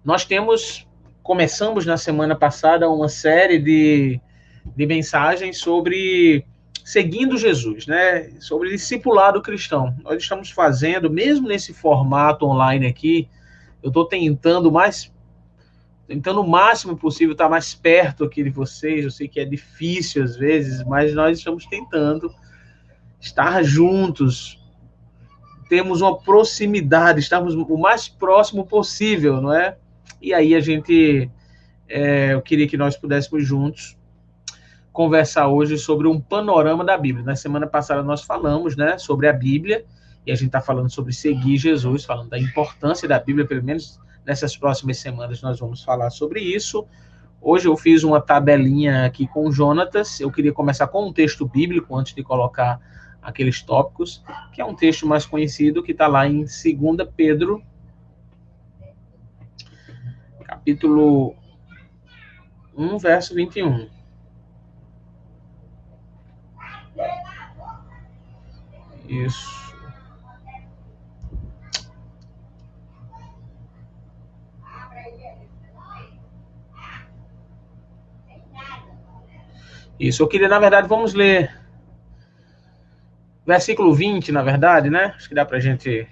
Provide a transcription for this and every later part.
Nós começamos na semana passada uma série de mensagens sobre seguindo Jesus, né? Sobre discipulado cristão. Nós estamos fazendo, mesmo nesse formato online aqui, eu estou tentando o máximo possível estar mais perto aqui de vocês. Eu sei que é difícil às vezes, mas nós estamos tentando estar juntos. Temos uma proximidade, estamos o mais próximo possível, não é? E aí eu queria que nós pudéssemos juntos conversar hoje sobre um panorama da Bíblia. Na semana passada nós falamos, né, sobre a Bíblia, e a gente está falando sobre seguir Jesus, falando da importância da Bíblia, pelo menos nessas próximas semanas nós vamos falar sobre isso. Hoje eu fiz uma tabelinha aqui com o Jonatas. Eu queria começar com um texto bíblico antes de colocar aqueles tópicos, que é um texto mais conhecido, que está lá em 2 Pedro, capítulo 1, verso 21. Isso. Isso, eu queria, na verdade, vamos ler versículo 20, na verdade, né? Acho que dá pra gente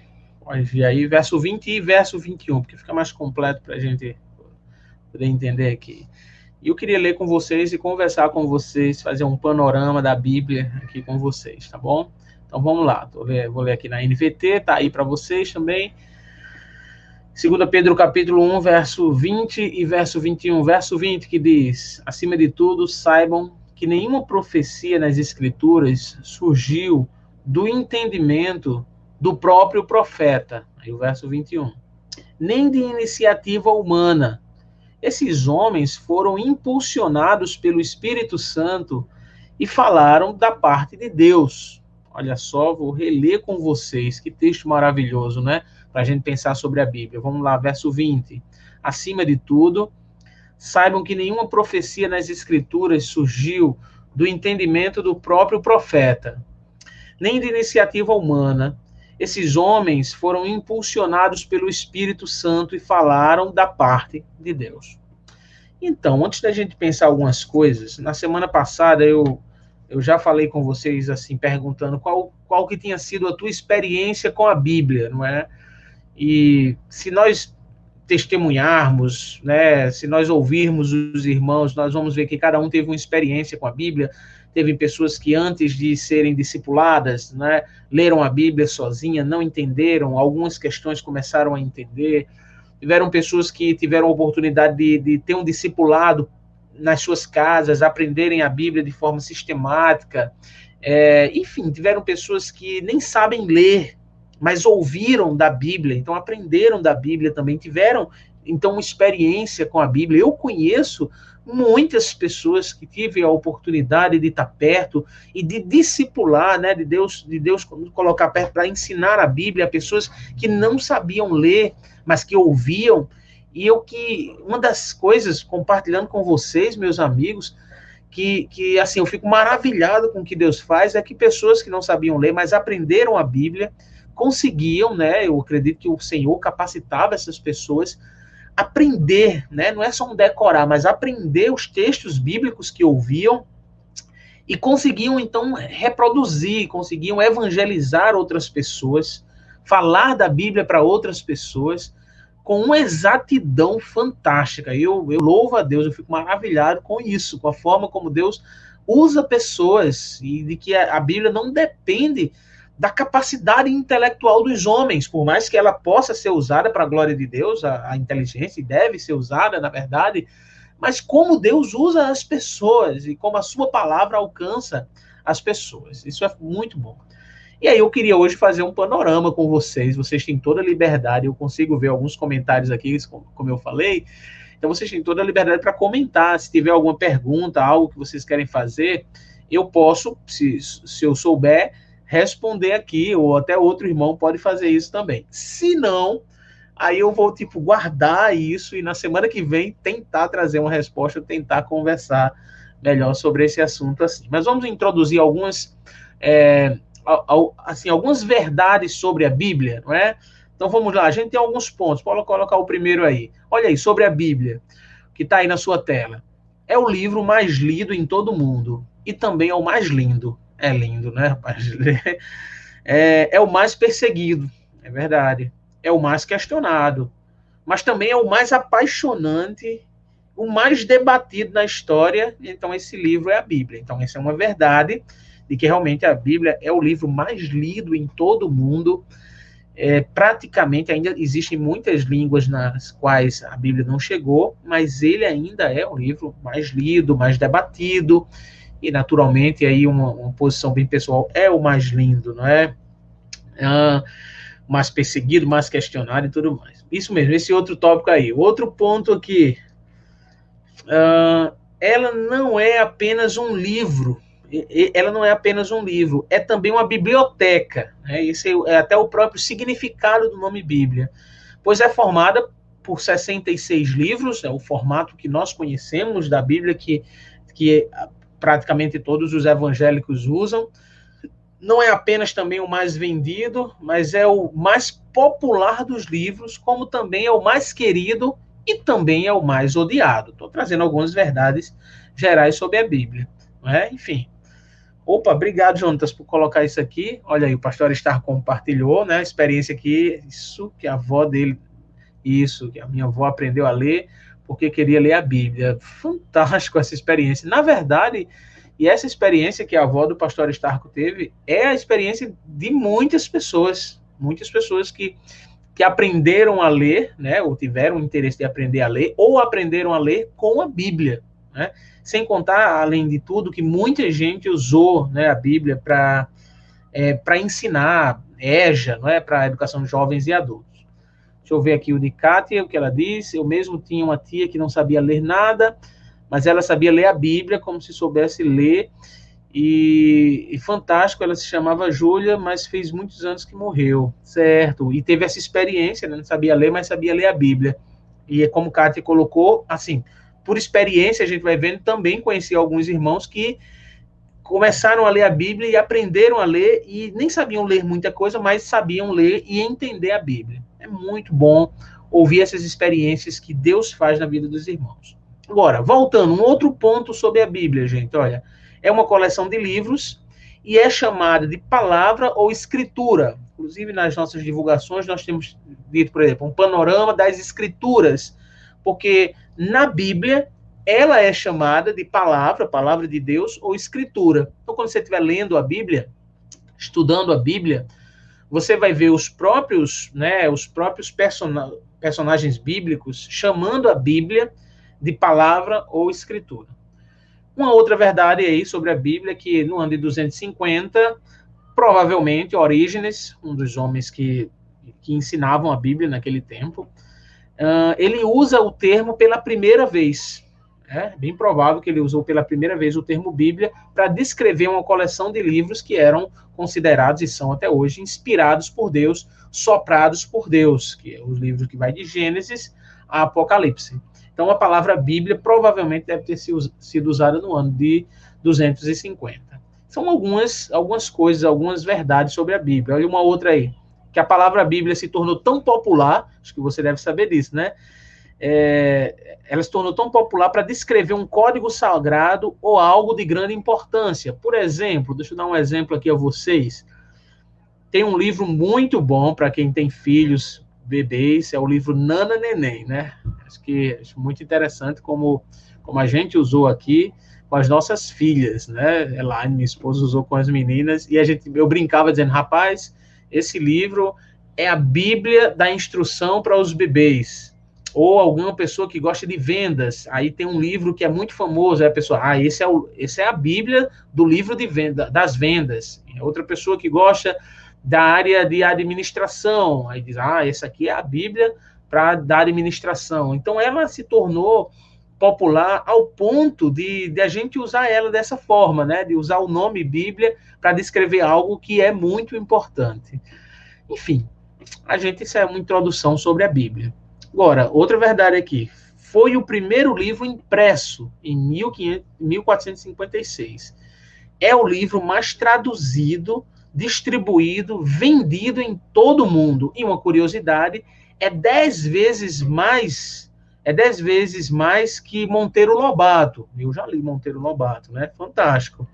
ver aí, verso 20 e verso 21, porque fica mais completo pra gente poder entender aqui. E eu queria ler com vocês e conversar com vocês, fazer um panorama da Bíblia aqui com vocês, tá bom? Então vamos lá, vou ler aqui na NVT, tá aí para vocês também. 2 Pedro capítulo 1, verso 20 e verso 21. Verso 20 que diz: acima de tudo, saibam que nenhuma profecia nas Escrituras surgiu do entendimento do próprio profeta. Aí o verso 21. Nem de iniciativa humana. Esses homens foram impulsionados pelo Espírito Santo e falaram da parte de Deus. Olha só, vou reler com vocês. Que texto maravilhoso, né? Para a gente pensar sobre a Bíblia. Vamos lá, verso 20. Acima de tudo, saibam que nenhuma profecia nas Escrituras surgiu do entendimento do próprio profeta, nem de iniciativa humana. Esses homens foram impulsionados pelo Espírito Santo e falaram da parte de Deus. Então, antes da gente pensar algumas coisas, na semana passada eu já falei com vocês, assim, perguntando qual que tinha sido a tua experiência com a Bíblia, não é? E se nós testemunharmos, né, se nós ouvirmos os irmãos, nós vamos ver que cada um teve uma experiência com a Bíblia. Teve pessoas que antes de serem discipuladas, né, leram a Bíblia sozinha, não entenderam, algumas questões começaram a entender. Tiveram pessoas que tiveram a oportunidade de ter um discipulado nas suas casas, aprenderem a Bíblia de forma sistemática. Enfim, tiveram pessoas que nem sabem ler, mas ouviram da Bíblia, então aprenderam da Bíblia também, tiveram então uma experiência com a Bíblia. Eu conheço muitas pessoas que tive a oportunidade de estar perto e de discipular, né, de Deus colocar perto para ensinar a Bíblia a pessoas que não sabiam ler, mas que ouviam. E uma das coisas, compartilhando com vocês, meus amigos, que assim, eu fico maravilhado com o que Deus faz, é que pessoas que não sabiam ler, mas aprenderam a Bíblia, conseguiam, né, eu acredito que o Senhor capacitava essas pessoas aprender, né? Não é só um decorar, mas aprender os textos bíblicos que ouviam e conseguiam, então, reproduzir, conseguiam evangelizar outras pessoas, falar da Bíblia para outras pessoas com uma exatidão fantástica. Eu louvo a Deus, eu fico maravilhado com isso, com a forma como Deus usa pessoas e de que a Bíblia não depende da capacidade intelectual dos homens, por mais que ela possa ser usada para a glória de Deus, a inteligência deve ser usada, na verdade, mas como Deus usa as pessoas e como a sua palavra alcança as pessoas. Isso é muito bom. E aí eu queria hoje fazer um panorama com vocês têm toda a liberdade, eu consigo ver alguns comentários aqui, como eu falei, então vocês têm toda a liberdade para comentar, se tiver alguma pergunta, algo que vocês querem fazer, eu posso, se eu souber, responder aqui, ou até outro irmão pode fazer isso também. Se não, aí eu vou, guardar isso e na semana que vem tentar trazer uma resposta, tentar conversar melhor sobre esse assunto assim. Mas vamos introduzir algumas verdades sobre a Bíblia, não é? Então vamos lá, a gente tem alguns pontos, pode colocar o primeiro aí. Olha aí, sobre a Bíblia, que está aí na sua tela. É o livro mais lido em todo o mundo e também é o mais lindo. É lindo, né, rapaz? É o mais perseguido, é verdade. É o mais questionado, mas também é o mais apaixonante, o mais debatido na história. Então esse livro é a Bíblia. Então essa é uma verdade de que realmente a Bíblia é o livro mais lido em todo o mundo. Praticamente ainda existem muitas línguas nas quais a Bíblia não chegou, mas ele ainda é o livro mais lido, mais debatido, e naturalmente aí uma posição bem pessoal, é o mais lindo, não é? Mais perseguido, mais questionado e tudo mais. Isso mesmo, esse outro tópico aí. Outro ponto aqui, ela não é apenas um livro, ela não é apenas um livro, é também uma biblioteca. Né? Esse é até o próprio significado do nome Bíblia, pois é formada por 66 livros, é o formato que nós conhecemos da Bíblia, que praticamente todos os evangélicos usam. Não é apenas também o mais vendido, mas é o mais popular dos livros, como também é o mais querido e também é o mais odiado. Estou trazendo algumas verdades gerais sobre a Bíblia. Não é? Enfim. Opa, obrigado, Jonatas, por colocar isso aqui. Olha aí, o pastor Aristar compartilhou, né, a experiência aqui, isso que a avó dele, isso, que a minha avó aprendeu a ler, porque queria ler a Bíblia. Fantástico essa experiência. Na verdade, e essa experiência que a avó do pastor Aristarco teve é a experiência de muitas pessoas que aprenderam a ler, né, ou tiveram interesse de aprender a ler, ou aprenderam a ler com a Bíblia, né? Sem contar, além de tudo, que muita gente usou, né, a Bíblia para ensinar, EJA, não é, para a educação de jovens e adultos. Deixa eu ver aqui o de Kátia, o que ela disse. Eu mesmo tinha uma tia que não sabia ler nada, mas ela sabia ler a Bíblia como se soubesse ler, e fantástico, ela se chamava Júlia, mas fez muitos anos que morreu, certo? E teve essa experiência, né? Não sabia ler, mas sabia ler a Bíblia. E como Kátia colocou, assim, por experiência a gente vai vendo, também conheci alguns irmãos que começaram a ler a Bíblia e aprenderam a ler, e nem sabiam ler muita coisa, mas sabiam ler e entender a Bíblia. É muito bom ouvir essas experiências que Deus faz na vida dos irmãos. Agora, voltando, um outro ponto sobre a Bíblia, gente, olha, é uma coleção de livros e é chamada de palavra ou escritura. Inclusive, nas nossas divulgações, nós temos dito, por exemplo, um panorama das escrituras, porque na Bíblia ela é chamada de palavra de Deus ou escritura. Então, quando você estiver lendo a Bíblia, estudando a Bíblia, você vai ver os próprios personagens bíblicos chamando a Bíblia de palavra ou escritura. Uma outra verdade aí sobre a Bíblia é que no ano de 250, provavelmente Orígenes, um dos homens que ensinavam a Bíblia naquele tempo, ele usa o termo pela primeira vez. É bem provável que ele usou pela primeira vez o termo Bíblia para descrever uma coleção de livros que eram considerados e são até hoje inspirados por Deus, soprados por Deus, que é os livros que vai de Gênesis a Apocalipse. Então, a palavra Bíblia provavelmente deve ter sido usada no ano de 250. São algumas coisas, algumas verdades sobre a Bíblia. Olha uma outra aí, que a palavra Bíblia se tornou tão popular, acho que você deve saber disso, né? Ela se tornou tão popular para descrever um código sagrado ou algo de grande importância. Por exemplo, deixa eu dar um exemplo aqui a vocês. Tem um livro muito bom para quem tem filhos, bebês, é o livro Nana Neném, né? Acho muito interessante como a gente usou aqui com as nossas filhas, né? Elaine, minha esposa, usou com as meninas, e eu brincava dizendo, rapaz, esse livro é a Bíblia da instrução para os bebês. Ou alguma pessoa que gosta de vendas, aí tem um livro que é muito famoso, aí a pessoa, esse é a Bíblia do livro de venda, das vendas. Outra pessoa que gosta da área de administração, aí diz, essa aqui é a Bíblia da administração. Então, ela se tornou popular ao ponto de a gente usar ela dessa forma, né? De usar o nome Bíblia para descrever algo que é muito importante. Enfim, isso é uma introdução sobre a Bíblia. Agora, outra verdade aqui, foi o primeiro livro impresso em 1456. É o livro mais traduzido distribuído, vendido em todo o mundo. E uma curiosidade, é 10 vezes mais que Monteiro Lobato. Eu já li Monteiro Lobato, né? Fantástico.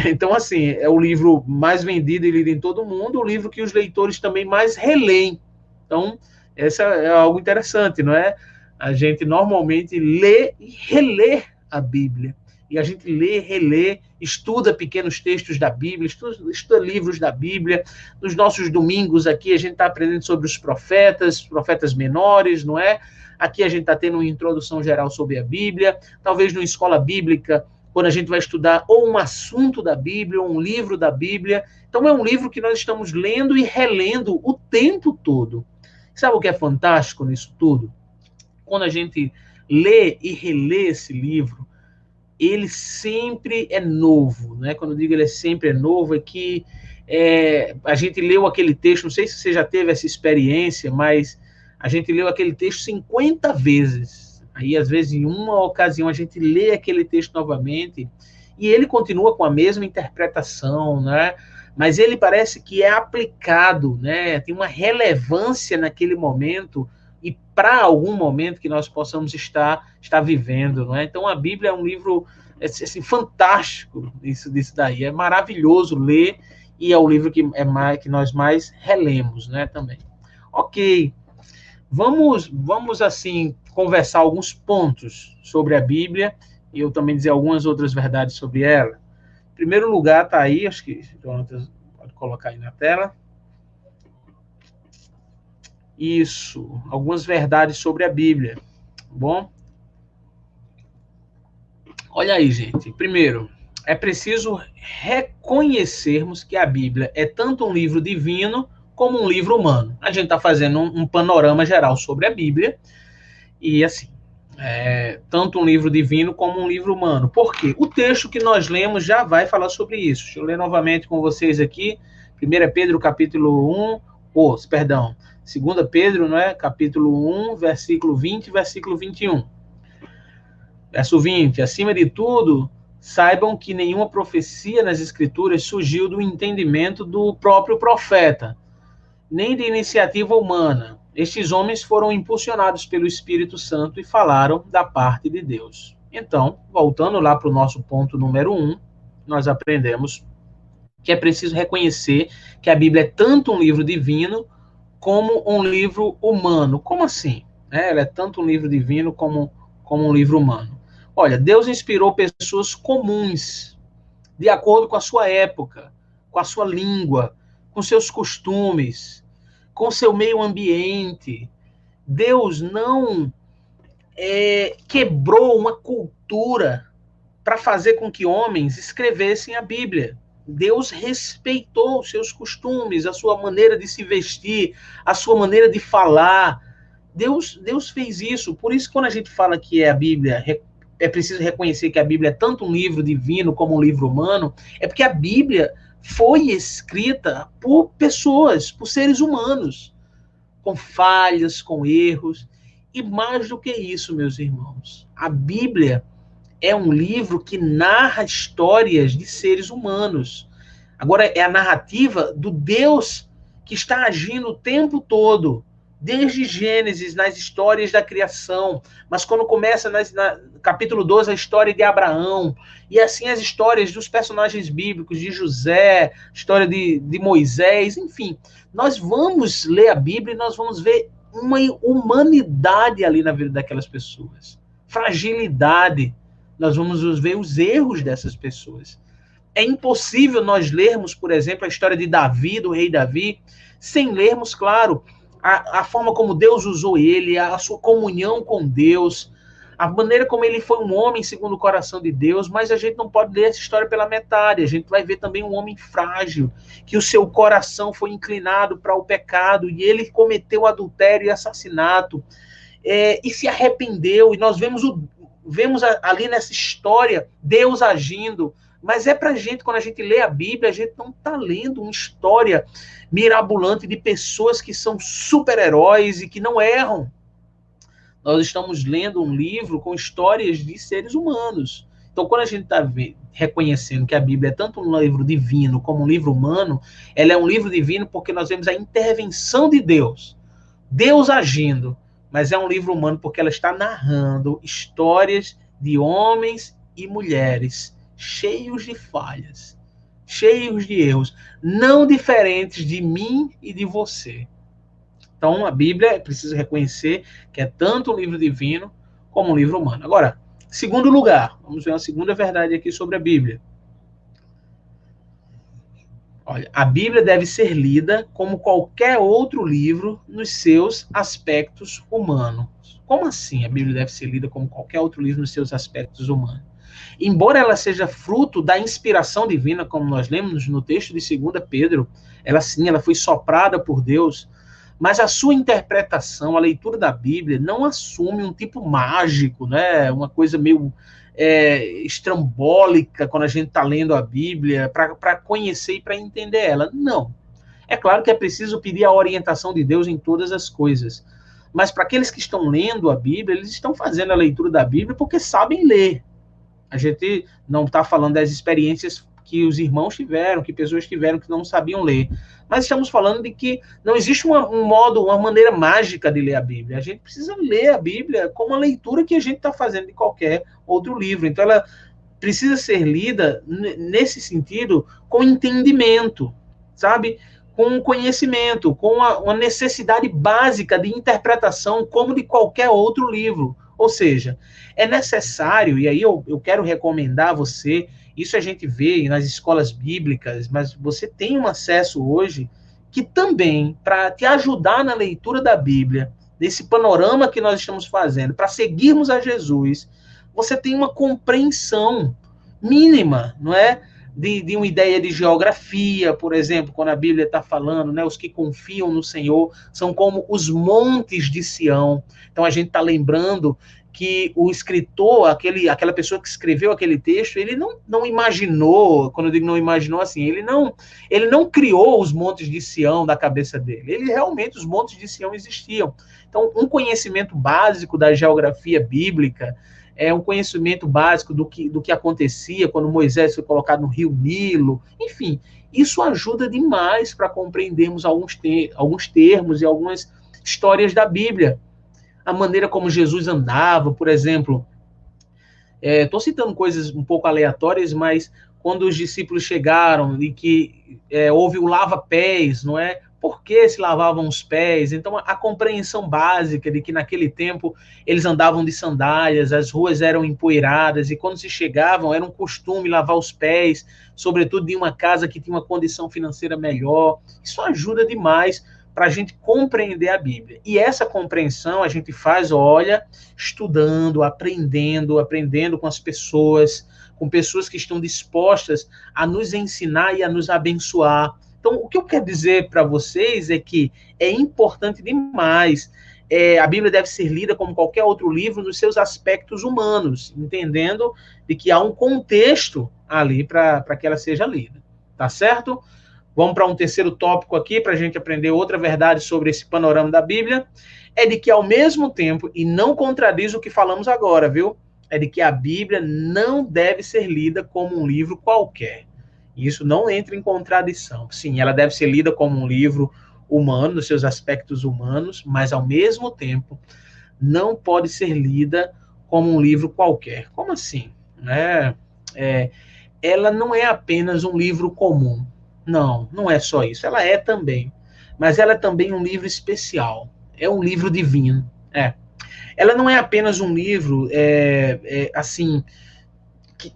Então, assim, é o livro mais vendido e lido em todo o mundo, o livro que os leitores também mais releem. Então, essa é algo interessante, não é? A gente normalmente lê e relê a Bíblia. E a gente lê, relê, estuda pequenos textos da Bíblia, estuda livros da Bíblia. Nos nossos domingos aqui, a gente está aprendendo sobre os profetas menores, não é? Aqui a gente está tendo uma introdução geral sobre a Bíblia. Talvez numa escola bíblica, quando a gente vai estudar ou um assunto da Bíblia, ou um livro da Bíblia. Então, é um livro que nós estamos lendo e relendo o tempo todo. Sabe o que é fantástico nisso tudo? Quando a gente lê e relê esse livro, ele sempre é novo, né? Quando eu digo ele sempre é novo, é que a gente leu aquele texto, não sei se você já teve essa experiência, mas a gente leu aquele texto 50 vezes. Aí, às vezes, em uma ocasião, a gente lê aquele texto novamente e ele continua com a mesma interpretação, né? Mas ele parece que é aplicado, né? Tem uma relevância naquele momento e para algum momento que nós possamos estar vivendo, não é? Então, a Bíblia é um livro assim, fantástico disso daí. É maravilhoso ler e é o livro que nós mais relemos, né? Também. Ok. Vamos assim, conversar alguns pontos sobre a Bíblia e eu também dizer algumas outras verdades sobre ela. Em primeiro lugar, está aí, acho que Jonathan pode colocar aí na tela. Isso, algumas verdades sobre a Bíblia. Bom? Olha aí, gente. Primeiro, é preciso reconhecermos que a Bíblia é tanto um livro divino como um livro humano. A gente está fazendo um panorama geral sobre a Bíblia e, assim, tanto um livro divino como um livro humano. Por quê? O texto que nós lemos já vai falar sobre isso. Deixa eu ler novamente com vocês aqui. 1 Pedro, capítulo 1, 2 Pedro, não é? Capítulo 1, versículo 20 e versículo 21. Verso 20. Acima de tudo, saibam que nenhuma profecia nas Escrituras surgiu do entendimento do próprio profeta, nem de iniciativa humana. Estes homens foram impulsionados pelo Espírito Santo e falaram da parte de Deus. Então, voltando lá para o nosso ponto número 1, nós aprendemos que é preciso reconhecer que a Bíblia é tanto um livro divino como um livro humano. Como assim? Ela é tanto um livro divino como um livro humano. Olha, Deus inspirou pessoas comuns, de acordo com a sua época, com a sua língua, com seus costumes, com seu meio ambiente. Deus não quebrou uma cultura para fazer com que homens escrevessem a Bíblia. Deus respeitou os seus costumes, a sua maneira de se vestir, a sua maneira de falar. Deus fez isso. Por isso, quando a gente fala que a Bíblia, é preciso reconhecer que a Bíblia é tanto um livro divino como um livro humano, é porque a Bíblia foi escrita por pessoas, por seres humanos, com falhas, com erros. E mais do que isso, meus irmãos, a Bíblia é um livro que narra histórias de seres humanos. Agora, é a narrativa do Deus que está agindo o tempo todo, desde Gênesis, nas histórias da criação, mas quando começa no capítulo 12, a história de Abraão, e assim as histórias dos personagens bíblicos, de José, história de Moisés, enfim, nós vamos ler a Bíblia e nós vamos ver uma humanidade ali na vida daquelas pessoas, fragilidade, nós vamos ver os erros dessas pessoas. É impossível nós lermos, por exemplo, a história de Davi, do rei Davi, sem lermos, claro, a forma como Deus usou ele, a sua comunhão com Deus, a maneira como ele foi um homem segundo o coração de Deus, mas a gente não pode ler essa história pela metade, a gente vai ver também um homem frágil, que o seu coração foi inclinado para o pecado, e ele cometeu adultério e assassinato, e se arrependeu, e nós vemos ali nessa história Deus agindo, mas é pra gente, quando a gente lê a Bíblia, a gente não está lendo uma história mirabolante de pessoas que são super-heróis e que não erram. Nós estamos lendo um livro com histórias de seres humanos. Então, quando a gente está reconhecendo que a Bíblia é tanto um livro divino como um livro humano, ela é um livro divino porque nós vemos a intervenção de Deus, Deus agindo, mas é um livro humano porque ela está narrando histórias de homens e mulheres cheios de falhas, cheios de erros, não diferentes de mim e de você. Então, a Bíblia, precisa reconhecer que é tanto um livro divino como um livro humano. Agora, segundo lugar, vamos ver uma segunda verdade aqui sobre a Bíblia. Olha, a Bíblia deve ser lida como qualquer outro livro nos seus aspectos humanos. Como assim a Bíblia deve ser lida como qualquer outro livro nos seus aspectos humanos? Embora ela seja fruto da inspiração divina, como nós lemos no texto de 2 Pedro, ela sim, ela foi soprada por Deus, mas a sua interpretação, a leitura da Bíblia, não assume um tipo mágico, né? Uma coisa meio estrambólica quando a gente está lendo a Bíblia, para conhecer e para entender ela. Não. É claro que é preciso pedir a orientação de Deus em todas as coisas. Mas para aqueles que estão lendo a Bíblia, eles estão fazendo a leitura da Bíblia porque sabem ler. A gente não está falando das experiências que os irmãos tiveram, que pessoas tiveram que não sabiam ler. Mas estamos falando de que não existe um modo, uma maneira mágica de ler a Bíblia. A gente precisa ler a Bíblia como a leitura que a gente está fazendo de qualquer outro livro. Então, ela precisa ser lida, nesse sentido, com entendimento, sabe? Com conhecimento, com uma necessidade básica de interpretação, como de qualquer outro livro. Ou seja, é necessário, e aí eu quero recomendar a você, isso a gente vê nas escolas bíblicas, mas você tem um acesso hoje que também, para te ajudar na leitura da Bíblia, nesse panorama que nós estamos fazendo, para seguirmos a Jesus, você tem uma compreensão mínima, não é? De uma ideia de geografia, por exemplo, quando a Bíblia está falando, né, os que confiam no Senhor são como os montes de Sião. Então a gente está lembrando que o escritor, aquela pessoa que escreveu aquele texto, ele não imaginou, quando eu digo não imaginou, assim, ele não criou os montes de Sião da cabeça dele. Ele realmente, os montes de Sião existiam. Então, um conhecimento básico da geografia bíblica, um conhecimento básico do que acontecia quando Moisés foi colocado no rio Nilo, enfim, isso ajuda demais para compreendermos alguns termos e algumas histórias da Bíblia. A maneira como Jesus andava, por exemplo. Estou citando coisas um pouco aleatórias, mas quando os discípulos chegaram e que houve o lava-pés, não é? Por que se lavavam os pés? Então, a compreensão básica de que naquele tempo eles andavam de sandálias, as ruas eram empoeiradas, e quando se chegavam era um costume lavar os pés, sobretudo de uma casa que tinha uma condição financeira melhor. Isso ajuda demais para a gente compreender a Bíblia. E essa compreensão a gente faz, olha, estudando, aprendendo com as pessoas, com pessoas que estão dispostas a nos ensinar e a nos abençoar. Então, o que eu quero dizer para vocês é que é importante demais. A Bíblia deve ser lida como qualquer outro livro nos seus aspectos humanos, entendendo de que há um contexto ali para que ela seja lida. Tá certo? Vamos para um terceiro tópico aqui, para a gente aprender outra verdade sobre esse panorama da Bíblia. É de que, ao mesmo tempo, e não contradiz o que falamos agora, viu? É de que a Bíblia não deve ser lida como um livro qualquer. Isso não entra em contradição. Sim, ela deve ser lida como um livro humano, nos seus aspectos humanos, mas, ao mesmo tempo, não pode ser lida como um livro qualquer. Como assim? Ela não é apenas um livro comum. Não é só isso. Ela é também. Mas ela é também um livro especial. É um livro divino. Ela não é apenas um livro, assim,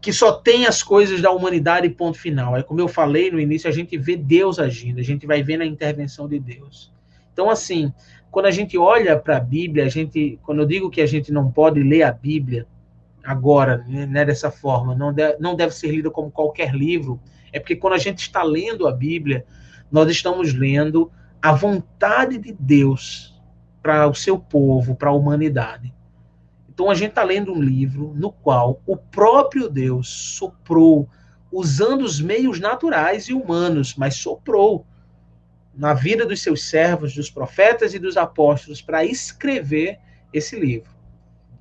que só tem as coisas da humanidade e ponto final. Como eu falei no início, a gente vê Deus agindo, a gente vai vendo a intervenção de Deus. Então, assim, quando a gente olha para a Bíblia, quando eu digo que a gente não pode ler a Bíblia agora, né, dessa forma, não deve ser lida como qualquer livro, é porque quando a gente está lendo a Bíblia, nós estamos lendo a vontade de Deus para o seu povo, para a humanidade. Então a gente está lendo um livro no qual o próprio Deus soprou, usando os meios naturais e humanos, mas soprou na vida dos seus servos, dos profetas e dos apóstolos, para escrever esse livro.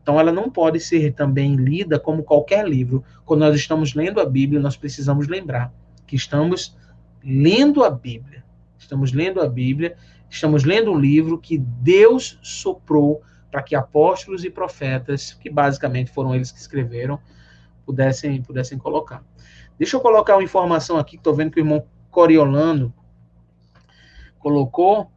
Então, ela não pode ser também lida como qualquer livro. Quando nós estamos lendo a Bíblia, nós precisamos lembrar que estamos lendo a Bíblia. Estamos lendo a Bíblia, estamos lendo um livro que Deus soprou para que apóstolos e profetas, que basicamente foram eles que escreveram, pudessem colocar. Deixa eu colocar uma informação aqui, que estou vendo que o irmão Coriolano colocou,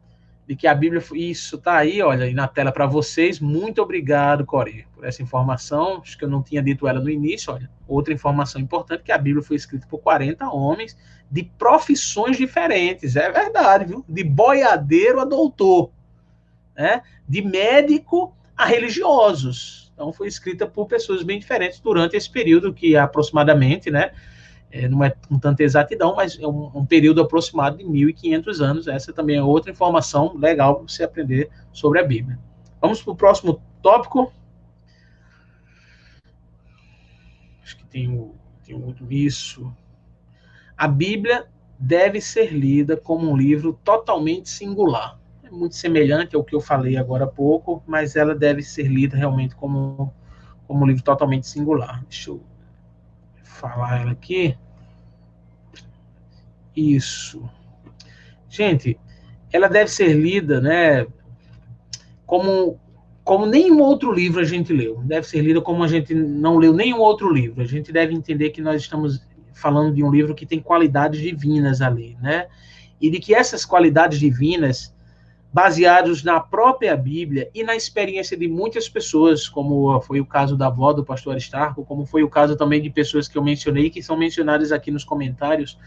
de que a Bíblia... Isso, tá aí, olha, aí na tela para vocês. Muito obrigado, Core, por essa informação. Acho que eu não tinha dito ela no início, olha. Outra informação importante, que a Bíblia foi escrita por 40 homens de profissões diferentes. É verdade, viu? De boiadeiro a doutor, né? De médico a religiosos. Então, foi escrita por pessoas bem diferentes durante esse período, que aproximadamente, né? Não é com tanta exatidão, mas é um período aproximado de 1.500 anos. Essa também é outra informação legal para você aprender sobre a Bíblia. Vamos para o próximo tópico. Acho que tem isso. A Bíblia deve ser lida como um livro totalmente singular. É muito semelhante ao que eu falei agora há pouco, mas ela deve ser lida realmente como um livro totalmente singular. Deixa eu falar ela aqui. Isso. Gente, ela deve ser lida, né, como nenhum outro livro a gente leu. Deve ser lida como a gente não leu nenhum outro livro. A gente deve entender que nós estamos falando de um livro que tem qualidades divinas ali, né? E de que essas qualidades divinas, baseados na própria Bíblia e na experiência de muitas pessoas, como foi o caso da avó do pastor Aristarco, como foi o caso também de pessoas que eu mencionei, que são mencionadas aqui nos comentários,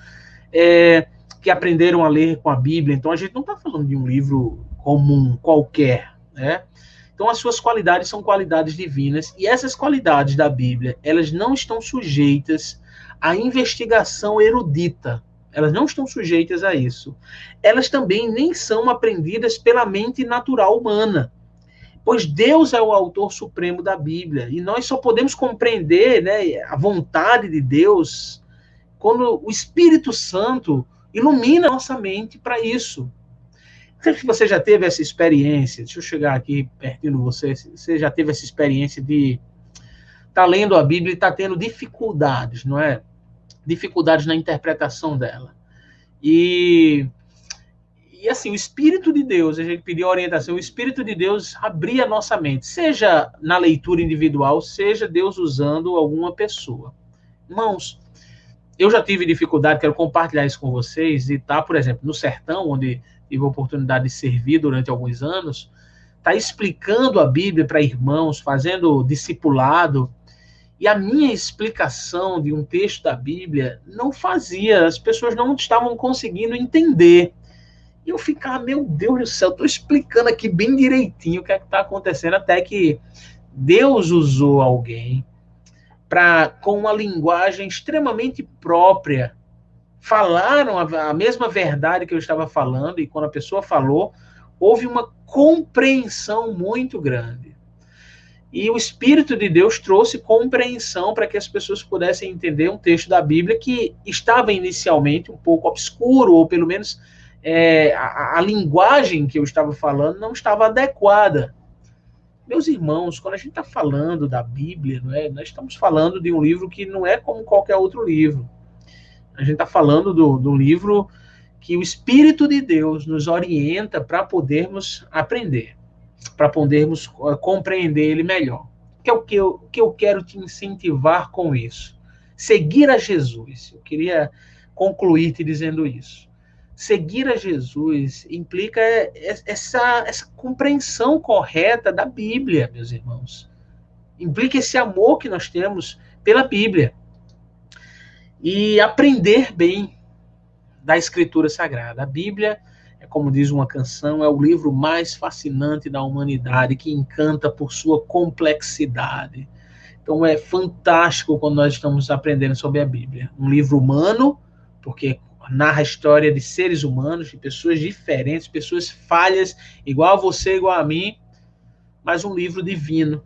que aprenderam a ler com a Bíblia. Então, a gente não está falando de um livro comum, qualquer, né? Então, as suas qualidades são qualidades divinas, e essas qualidades da Bíblia, elas não estão sujeitas à investigação erudita. Elas não estão sujeitas a isso. Elas também nem são aprendidas pela mente natural humana, pois Deus é o autor supremo da Bíblia, e nós só podemos compreender, né, a vontade de Deus quando o Espírito Santo ilumina a nossa mente para isso. Não sei se você já teve essa experiência. Deixa eu chegar aqui pertinho de você. Você já teve essa experiência de estar lendo a Bíblia e estar tendo dificuldades, não é? Dificuldades na interpretação dela. E assim, o Espírito de Deus, a gente pediu orientação, o Espírito de Deus abria a nossa mente, seja na leitura individual, seja Deus usando alguma pessoa. Irmãos, eu já tive dificuldade, quero compartilhar isso com vocês, e tá, por exemplo, no sertão, onde tive a oportunidade de servir durante alguns anos, tá explicando a Bíblia para irmãos, fazendo discipulado, e a minha explicação de um texto da Bíblia não fazia, as pessoas não estavam conseguindo entender. E eu ficava, meu Deus do céu, estou explicando aqui bem direitinho o que é que está acontecendo, até que Deus usou alguém para, com uma linguagem extremamente própria, falaram a mesma verdade que eu estava falando, e quando a pessoa falou, houve uma compreensão muito grande. E o Espírito de Deus trouxe compreensão para que as pessoas pudessem entender um texto da Bíblia que estava inicialmente um pouco obscuro, ou pelo menos a linguagem que eu estava falando não estava adequada. Meus irmãos, quando a gente está falando da Bíblia, não é, nós estamos falando de um livro que não é como qualquer outro livro. A gente está falando de um livro que o Espírito de Deus nos orienta para podermos aprender, para podermos compreender ele melhor. Que é o que eu quero te incentivar com isso. Seguir a Jesus. Eu queria concluir te dizendo isso. Seguir a Jesus implica essa compreensão correta da Bíblia, meus irmãos. Implica esse amor que nós temos pela Bíblia. E aprender bem da Escritura Sagrada. A Bíblia, como diz uma canção, é o livro mais fascinante da humanidade, que encanta por sua complexidade. Então é fantástico quando nós estamos aprendendo sobre a Bíblia. Um livro humano, porque narra a história de seres humanos, de pessoas diferentes, pessoas falhas, igual a você, igual a mim, mas um livro divino,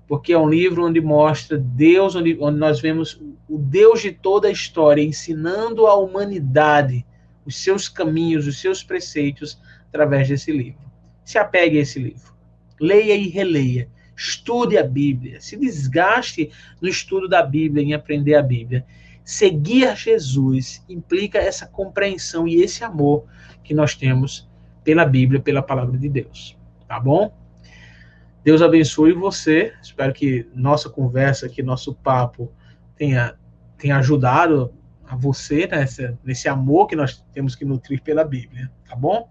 porque é um livro onde mostra Deus, onde nós vemos o Deus de toda a história ensinando à humanidade os seus caminhos, os seus preceitos através desse livro. Se apegue a esse livro. Leia e releia. Estude a Bíblia, se desgaste no estudo da Bíblia, em aprender a Bíblia. Seguir a Jesus implica essa compreensão e esse amor que nós temos pela Bíblia, pela palavra de Deus. Tá bom? Deus abençoe você. Espero que nossa conversa aqui, nosso papo, tenha ajudado a você nesse amor que nós temos que nutrir pela Bíblia. Tá bom?